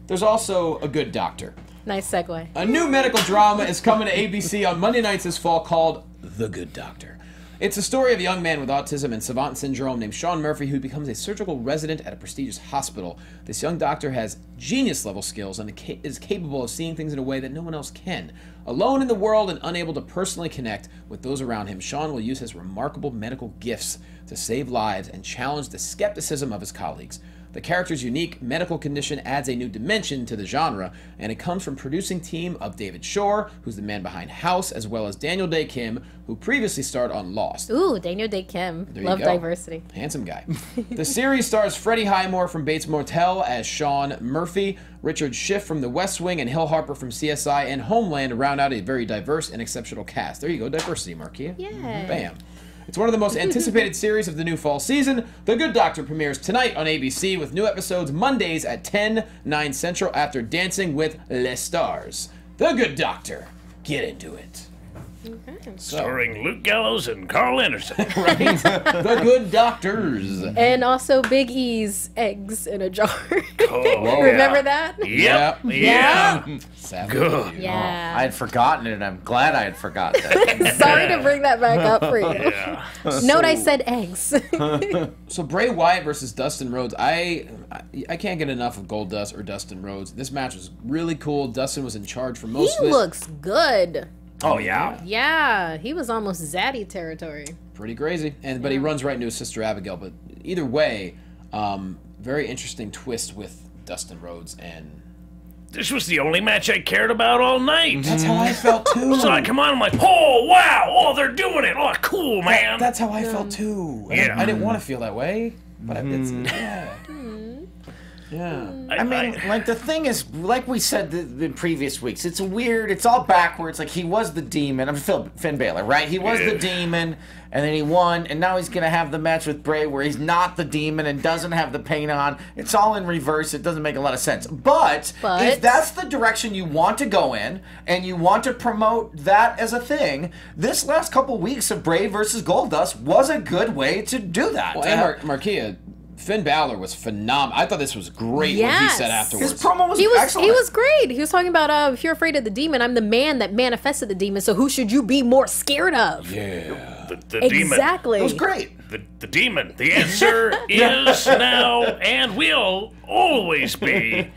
there's also a good doctor. Nice segue. A new medical drama is coming to ABC on Monday nights this fall called The Good Doctor. It's a story of a young man with autism and savant syndrome named Sean Murphy who becomes a surgical resident at a prestigious hospital. This young doctor has genius-level skills and is capable of seeing things in a way that no one else can. Alone in the world and unable to personally connect with those around him, Sean will use his remarkable medical gifts to save lives and challenge the skepticism of his colleagues. The character's unique medical condition adds a new dimension to the genre, and it comes from producing team of David Shore, who's the man behind House, as well as Daniel Day Kim, who previously starred on Lost. Ooh, Daniel Day Kim. Love diversity. Handsome guy. The series stars Freddie Highmore from Bates Motel as Sean Murphy, Richard Schiff from The West Wing, and Hill Harper from CSI and Homeland to round out a very diverse and exceptional cast. There you go, diversity, Markeia. Yeah. Bam. It's one of the most anticipated series of the new fall season. The Good Doctor premieres tonight on ABC with new episodes Mondays at 10, 9 Central after Dancing with Les Stars. The Good Doctor. Get into it. Starring Luke Gallows and Carl Anderson. Right? The Good Doctors. And also Big E's eggs in a jar. Oh, Remember that? Yep. Yeah. Good. Yeah. I had forgotten it, and I'm glad I had forgotten that. Sorry to bring that back up for you. Yeah. Note I said eggs. So Bray Wyatt versus Dustin Rhodes. I can't get enough of Goldust or Dustin Rhodes. This match was really cool. Dustin was in charge for most of it. He looks good. Oh, yeah. Yeah, he was almost zaddy territory. Pretty crazy. But he runs right into his sister Abigail. But either way, very interesting twist with Dustin Rhodes and this was the only match I cared about all night. That's how I felt too. So I come on, I'm like, oh wow, oh they're doing it, oh cool, man. That's how I felt too. Yeah. I didn't want to feel that way, but it's yeah. Yeah. I mean, like, the thing is, like we said in previous weeks, it's weird. It's all backwards. Like, he was the demon. I'm Finn Balor, right? He was the demon, and then he won, and now he's going to have the match with Bray where he's not the demon and doesn't have the paint on. It's all in reverse. It doesn't make a lot of sense. But if that's the direction you want to go in, and you want to promote that as a thing, this last couple weeks of Bray versus Goldust was a good way to do that. Well, and Markeia, Finn Balor was phenomenal. I thought this was great what he said afterwards. His promo was excellent. He was great. He was talking about, if you're afraid of the demon, I'm the man that manifested the demon, so who should you be more scared of? Yeah. The demon. Exactly. It was great. The demon. The answer is now and will always be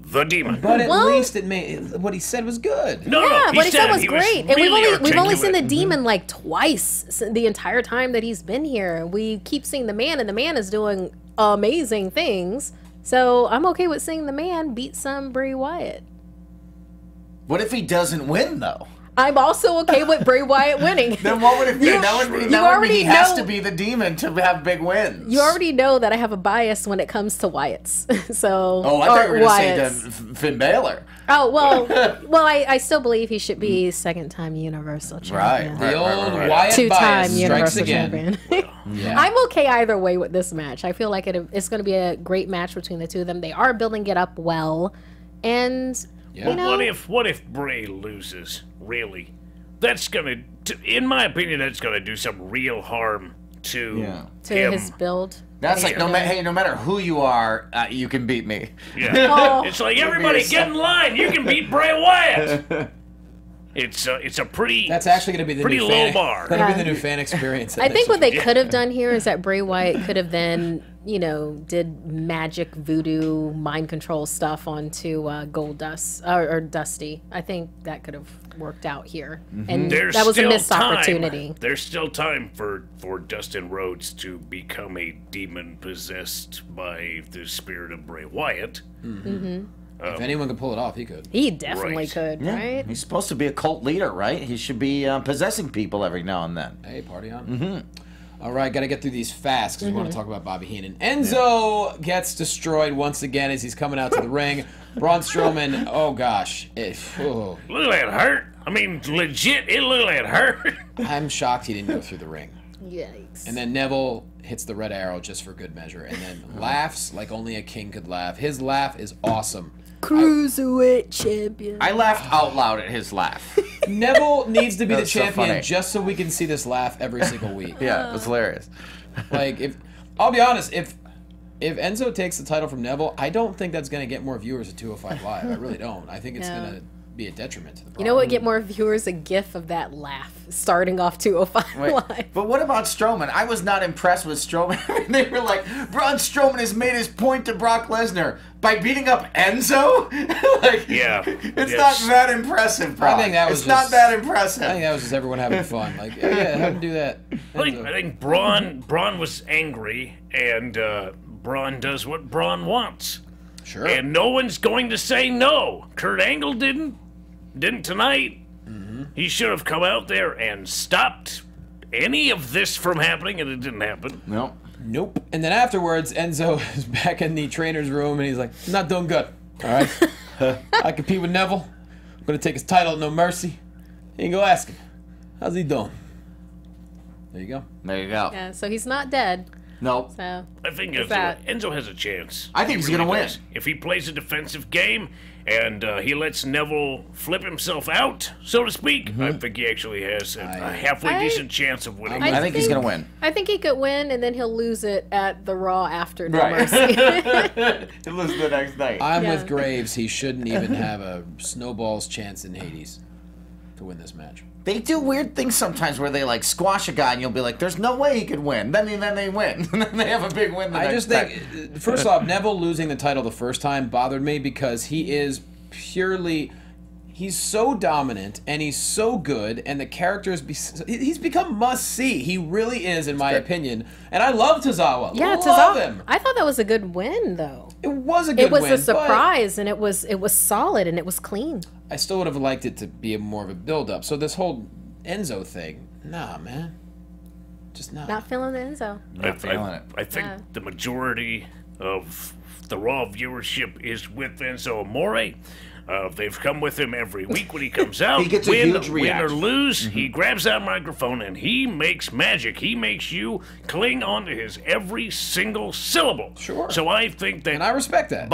the demon. But at least it made what he said was good. No, what he said was great. And really we've only seen the articulate. demon like twice the entire time that he's been here. We keep seeing the man, and the man is doing amazing things. So I'm okay with seeing the man beat some Bray Wyatt. What if he doesn't win, though? I'm also okay with Bray Wyatt winning. Then what would it be? That would mean he has to be the demon to have big wins. You already know that I have a bias when it comes to Wyatts. So I thought you were going to say Finn Balor. Oh, well, I still believe he should be second-time Universal Champion. The old Wyatt Two-time bias strikes Universal again. Champion. I'm okay either way with this match. I feel like it's going to be a great match between the two of them. They are building it up well, and you know, what if Bray loses? Really, that's gonna, in my opinion, that's gonna do some real harm to him. his build. That's like, no matter who you are, you can beat me. Yeah, it's like, everybody get in line. You can beat Bray Wyatt. It's a pretty. That's actually going to be the pretty new low fan, bar. That'll be the new fan experience. I think what they could have done here is that Bray Wyatt could have then, did magic voodoo mind control stuff onto Goldust or Dusty. I think that could have worked out here, and that was a missed opportunity. There's still time for Dustin Rhodes to become a demon possessed by the spirit of Bray Wyatt. If anyone could pull it off, he could. He definitely could, right? He's supposed to be a cult leader, right? He should be possessing people every now and then. Hey, party on. All right, got to get through these fast because we want to talk about Bobby Heenan. Enzo gets destroyed once again as he's coming out to the ring. Braun Strowman, oh gosh. Look like it hurt. I mean, legit, it looked like it hurt. I'm shocked he didn't go through the ring. Yikes. And then Neville hits the red arrow just for good measure and then laughs like only a king could laugh. His laugh is awesome. Cruiserweight champion. I laughed out loud at his laugh. Neville needs to be the That's so champion funny. just so we can see this laugh every single week. Yeah, it was hilarious. Like, I'll be honest, if Enzo takes the title from Neville, I don't think that's going to get more viewers at 205 Live. I really don't. I think it's going to be a detriment to the product. You know what? Get more viewers, a gif of that laugh starting off 205 Live. But what about Strowman? I was not impressed with Strowman. They were like, Braun Strowman has made his point to Brock Lesnar by beating up Enzo? It's not that impressive, Brock. I think that was it's not that impressive. I think that was just everyone having fun. Like, yeah, have him do that. I think Braun was angry, and Braun does what Braun wants. Sure. And no one's going to say no. Kurt Angle didn't tonight. He should have come out there and stopped any of this from happening, and it didn't happen. Nope. And then afterwards, Enzo is back in the trainer's room, and he's like, I'm not doing good. All right? I compete with Neville. I'm going to take his title at No Mercy. You can go ask him. How's he doing? There you go. There you go. Yeah, so he's not dead. Nope. So I think that- Enzo has a chance. I think he's going to win. does. If he plays a defensive game and he lets Neville flip himself out, so to speak, I think he actually has a halfway decent chance of winning. I think he's going to win. I think he could win, and then he'll lose it at the Raw after No Right. Mercy. He'll lose the next night. I'm with Graves. He shouldn't even have a snowball's chance in Hades to win this match. They do weird things sometimes where they like squash a guy and you'll be like, there's no way he could win. Then they win. And then they have a big win the I next just time. think, first off, Neville losing the title the first time bothered me because he is purely, He's so dominant, and he's so good, and the characters, he's become must-see. He really is, in my opinion. And I love Tozawa. Yeah, love him. I thought that was a good win, though. It was a good win. It was a surprise, and it was solid, and it was clean. I still would have liked it to be more of a build-up. So this whole Enzo thing, nah, man. Just not. Not feeling the Enzo. I think the majority of the Raw viewership is with Enzo Amore. They've come with him every week when he comes out. He gets a huge win reaction. or lose, he grabs that microphone and he makes magic. He makes you cling onto his every single syllable. Sure. So I think that, And I respect that.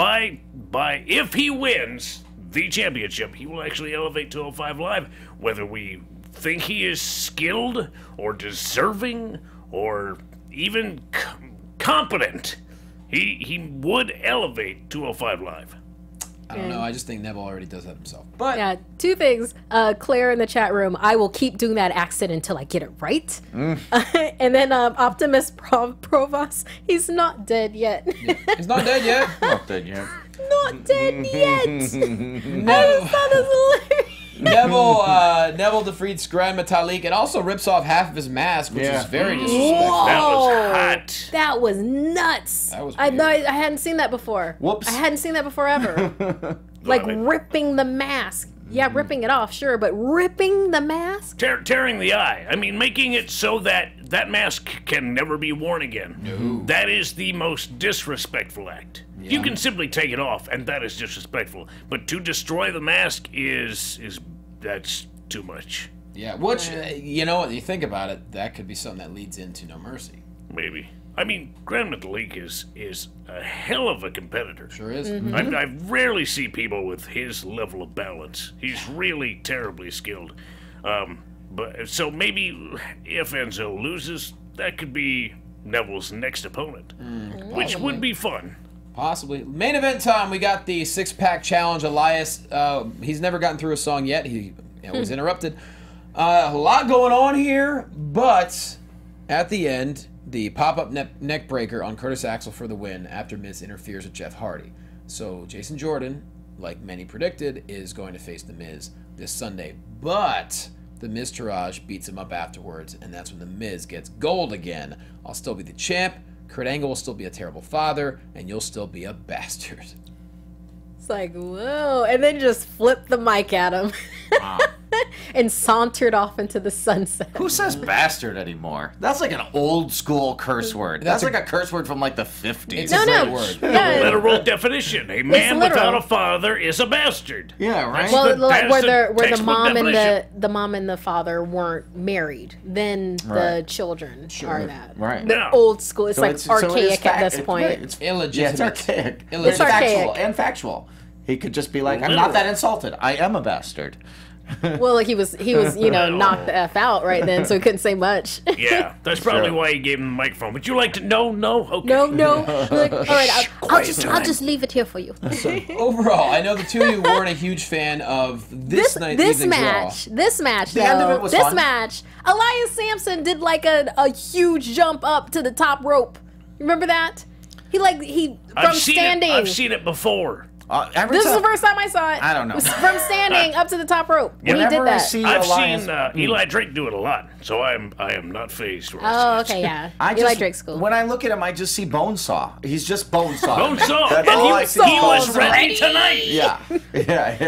if he wins the championship, he will actually elevate 205 Live. Whether we think he is skilled or deserving or even competent, he would elevate 205 Live. I don't know. I just think Neville already does that himself. But Yeah, two things. Claire in the chat room, I will keep doing that accent until I get it right. And then Optimus Provos, he's not dead yet. he's not dead yet. Not dead yet. Not dead yet. I just thought it was hilarious. Neville defeats Grand Metalik and also rips off half of his mask, which is very disrespectful. That was hot. That was nuts. That was I weird. hadn't seen that before. Whoops. I hadn't seen that before ever. Like Love it. ripping the mask. Yeah, ripping it off, sure, but ripping the mask? Tearing the eye. I mean, making it so that that mask can never be worn again. No. That is the most disrespectful act. Yeah. You can simply take it off, and that is disrespectful. But to destroy the mask that's too much. Yeah, which, you know what, you think about it, that could be something that leads into No Mercy. Maybe. I mean, Grand Metalik is a hell of a competitor. Sure is. I rarely see people with his level of balance. He's really terribly skilled. So maybe if Enzo loses, that could be Neville's next opponent, which would be fun. Possibly. Main event time, we got the six-pack challenge. Elias, he's never gotten through a song yet. He was interrupted. A lot going on here, but at the end, the pop-up neck breaker on Curtis Axel for the win after Miz interferes with Jeff Hardy. So Jason Jordan, like many predicted, is going to face The Miz this Sunday. But the Miz Taraj beats him up afterwards, and that's when The Miz gets gold again. I'll still be the champ. Kurt Angle will still be a terrible father, and you'll still be a bastard. It's like, whoa. And then just flipped the mic at him. And sauntered off into the sunset. Who says bastard anymore? That's like an old school curse word. That's like a curse word from like the 50s. It's a great word. Yeah. Literal definition. A man without a father is a bastard. Yeah, right. Well, like where the textbook mom and definition. the mom and the father weren't married, then the children are that. Right. The Yeah. old school. It's So like so it is archaic at this point. It's Illegitimate. Yeah, it's archaic. Illegitimate. It's factual archaic. and factual. He could just be like, I'm not that insulted. I am a bastard. Well, like he was knocked the F out right then, so he couldn't say much. Yeah, that's probably why he gave him the microphone. Would you like to? No. Okay. No. Like, all right, I'll just leave it here for you. Overall, I know the two of you weren't a huge fan of this evening's match. Raw. This match, The end of it was fun. match, Elias Sampson did like a huge jump up to the top rope. Remember that? From standing. I've seen it before. This is the first time I saw it. I don't know. From standing up to the top rope. When he did Whenever I that. see I've Elias, seen Eli Drake do it a lot, so I am not phased. Oh, okay, yeah. Eli Drake's cool. When I look at him, I just see Bonesaw. He's just Bonesaw. Bonesaw. That's And all I see. he was ready tonight. Yeah.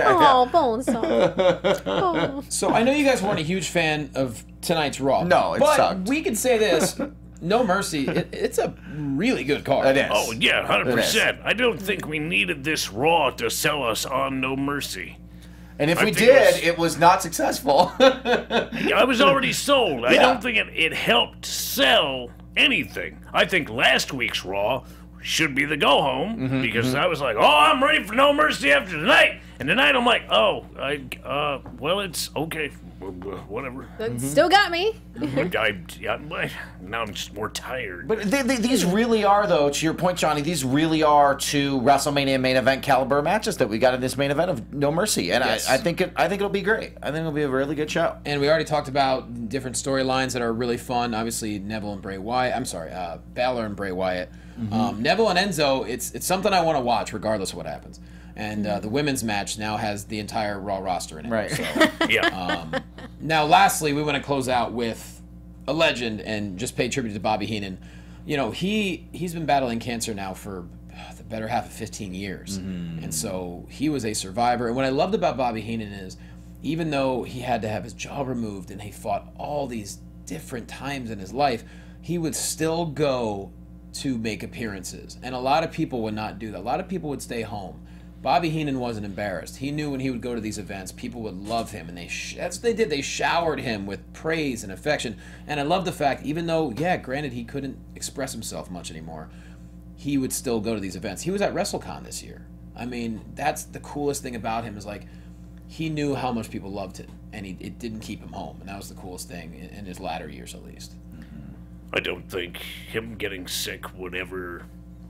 Oh, Bonesaw. Oh. So I know you guys weren't a huge fan of tonight's Raw. No, it but sucked. we can say this. No Mercy, it's a really good card. It is. Oh yeah, 100%. is. I don't think we needed this Raw to sell us on No Mercy. And if I we think it did, it was not successful. I was already sold. I Yeah. don't think it helped sell anything. I think last week's Raw should be the go home because I was like, oh, I'm ready for No Mercy after tonight. And tonight I'm like, oh, well, it's okay. Whatever. Still got me. Now I'm just more tired. But these really are, though, to your point, Johnny, these really are two WrestleMania main event caliber matches that we got in this main event of No Mercy. And Yes. I think it'll be great. I think it'll be a really good show. And we already talked about different storylines that are really fun. Obviously, Neville and Bray Wyatt. I'm sorry, Balor and Bray Wyatt. Neville and Enzo, it's something I want to watch regardless of what happens. And the women's match now has the entire Raw roster in it. Right. So, Yeah. now, lastly, we want to close out with a legend and just pay tribute to Bobby Heenan. You know, he's been battling cancer now for the better half of 15 years. And so he was a survivor. And what I loved about Bobby Heenan is, even though he had to have his jaw removed and he fought all these different times in his life, he would still go to make appearances. And a lot of people would not do that. A lot of people would stay home. Bobby Heenan wasn't embarrassed. He knew when he would go to these events, people would love him, and that's what they did. They showered him with praise and affection. And I love the fact, even though, yeah, granted, he couldn't express himself much anymore, he would still go to these events. He was at WrestleCon this year. I mean, that's the coolest thing about him, is like, he knew how much people loved him, and it didn't keep him home. And that was the coolest thing in his latter years, at least. I don't think him getting sick would ever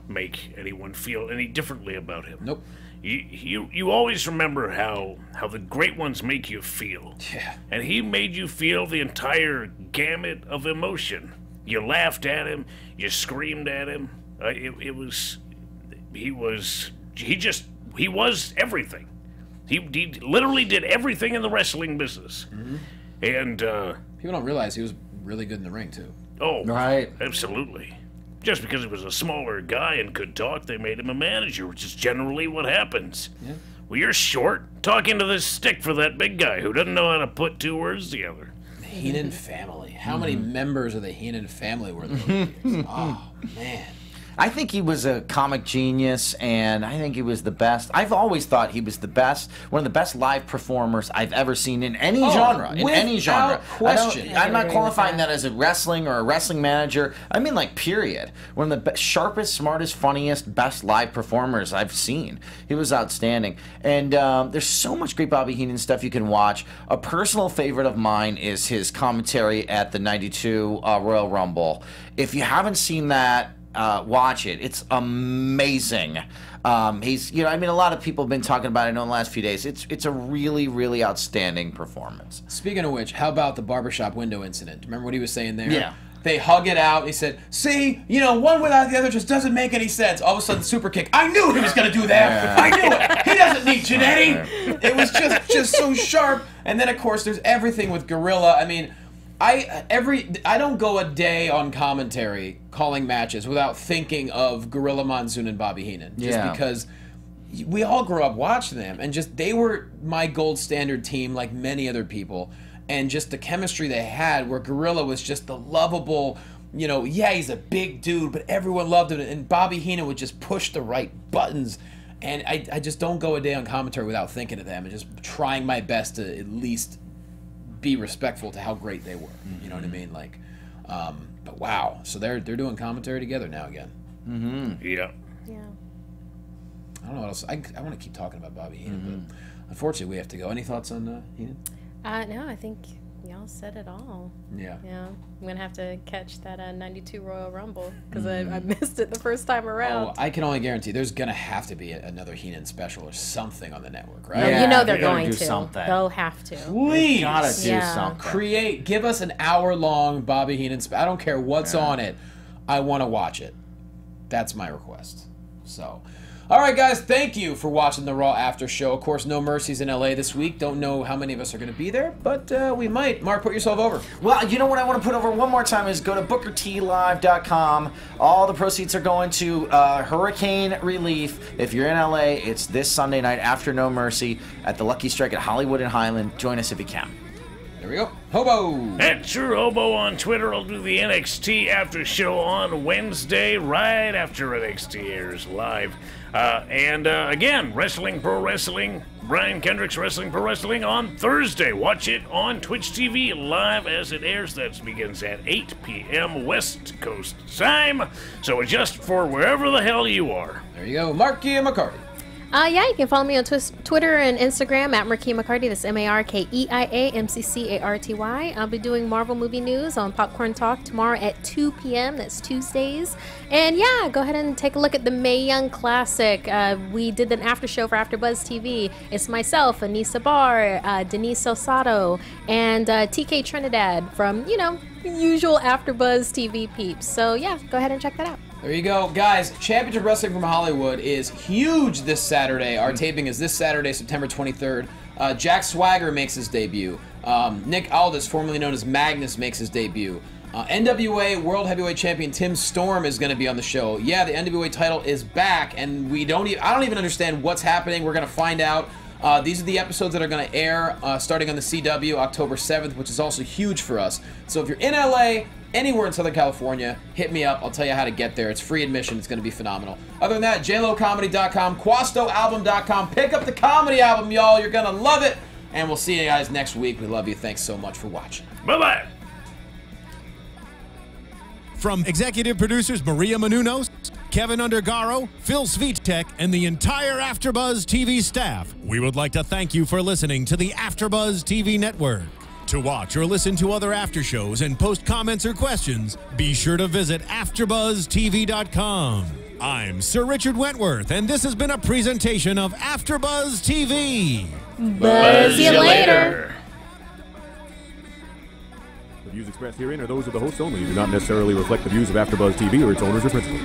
make anyone feel any differently about him. Nope. You always remember how the great ones make you feel. Yeah. And he made you feel the entire gamut of emotion. You laughed at him, you screamed at him. He was everything. He literally did everything in the wrestling business. And people don't realize he was really good in the ring too. Oh, right. Absolutely. Just because he was a smaller guy and could talk, they made him a manager, which is generally what happens. Yeah. Well, you're short, talking to this stick for that big guy who doesn't know how to put two words together. The Heenan family. How many members of the Heenan family were there? Oh, man. I think he was a comic genius, and I think he was the best. I've always thought he was the best, one of the best live performers I've ever seen in any genre. In any genre. Question. I'm not qualifying that as a wrestling or a wrestling manager. I mean, like, period. One of the sharpest, smartest, funniest, best live performers I've seen. He was outstanding. And there's so much great Bobby Heenan stuff you can watch. A personal favorite of mine is his commentary at the '92 Royal Rumble. If you haven't seen that, watch it. It's amazing. He's, I mean, a lot of people have been talking about it in the last few days. It's a really, really outstanding performance. Speaking of which, how about the barbershop window incident? Remember what he was saying there? Yeah. They hug it out. He said, see, one without the other just doesn't make any sense. All of a sudden, super kick. I knew he was going to do that. I knew it. He doesn't need Jannetty. It was just so sharp. And then, of course, there's everything with Gorilla. I mean, I don't go a day on commentary calling matches without thinking of Gorilla Monsoon and Bobby Heenan. Just because we all grew up watching them, and just they were my gold standard team like many other people. And just the chemistry they had, where Gorilla was just the lovable, he's a big dude, but everyone loved him. And Bobby Heenan would just push the right buttons. And I just don't go a day on commentary without thinking of them and just trying my best to at least be respectful to how great they were. You know what I mean? Like, but wow. So they're doing commentary together now again. Yeah. Yeah. I don't know what else. I want to keep talking about Bobby Heenan, but unfortunately we have to go. Any thoughts on Heenan? No, I think y'all said it all. Yeah. Yeah. I'm going to have to catch that '92 Royal Rumble because I missed it the first time around. Oh, I can only guarantee there's going to have to be another Heenan special or something on the network, right? Yeah, they're going do to. Something. They'll have to. Please. Gotta do something. Give us an hour-long Bobby Heenan I don't care what's on it. I want to watch it. That's my request. So, all right, guys, thank you for watching the Raw After Show. Of course, no mercies in LA this week. Don't know how many of us are going to be there, but we might. Mark, put yourself over. Well, you know what I want to put over one more time is go to BookerTLive.com. All the proceeds are going to hurricane relief. If you're in LA, it's this Sunday night after No Mercy at the Lucky Strike at Hollywood and Highland. Join us if you can. There we go. Hobo. At Sure Hobo on Twitter. I'll do the NXT After Show on Wednesday, right after NXT airs live. Again, Wrestling Pro Wrestling, Brian Kendrick's Wrestling Pro Wrestling on Thursday. Watch it on Twitch TV live as it airs. That begins at 8 p.m. West Coast time. So adjust for wherever the hell you are. There you go. Markeia McCarty. Yeah, you can follow me on Twitter and Instagram at Markeia McCarty. That's MarkeiaMcCarty. I'll be doing Marvel movie news on Popcorn Talk tomorrow at 2 p.m. That's Tuesdays. And yeah, go ahead and take a look at the Mae Young Classic. We did an after show for AfterBuzz TV. It's myself, Anissa Barr, Denise Osato, and TK Trinidad from, usual AfterBuzz TV peeps. So yeah, go ahead and check that out. There you go. Guys, Championship Wrestling from Hollywood is huge this Saturday. Our taping is this Saturday, September 23rd. Jack Swagger makes his debut. Nick Aldis, formerly known as Magnus, makes his debut. NWA World Heavyweight Champion Tim Storm is going to be on the show. Yeah, the NWA title is back, and I don't even understand what's happening. We're going to find out. These are the episodes that are going to air starting on the CW October 7th, which is also huge for us. So if you're in LA, anywhere in Southern California, hit me up. I'll tell you how to get there. It's free admission. It's going to be phenomenal. Other than that, jlocomedy.com, quastoalbum.com. Pick up the comedy album, y'all. You're going to love it. And we'll see you guys next week. We love you. Thanks so much for watching. Bye-bye. From executive producers Markeia McCarty, Kevin Undergaro, Phil Svitek, and the entire AfterBuzz TV staff, we would like to thank you for listening to the AfterBuzz TV network. To watch or listen to other after shows and post comments or questions, be sure to visit AfterBuzzTV.com. I'm Sir Richard Wentworth, and this has been a presentation of AfterBuzz TV. Buzz you later. The views expressed herein are those of the hosts only and do not necessarily reflect the views of AfterBuzz TV or its owners or principals.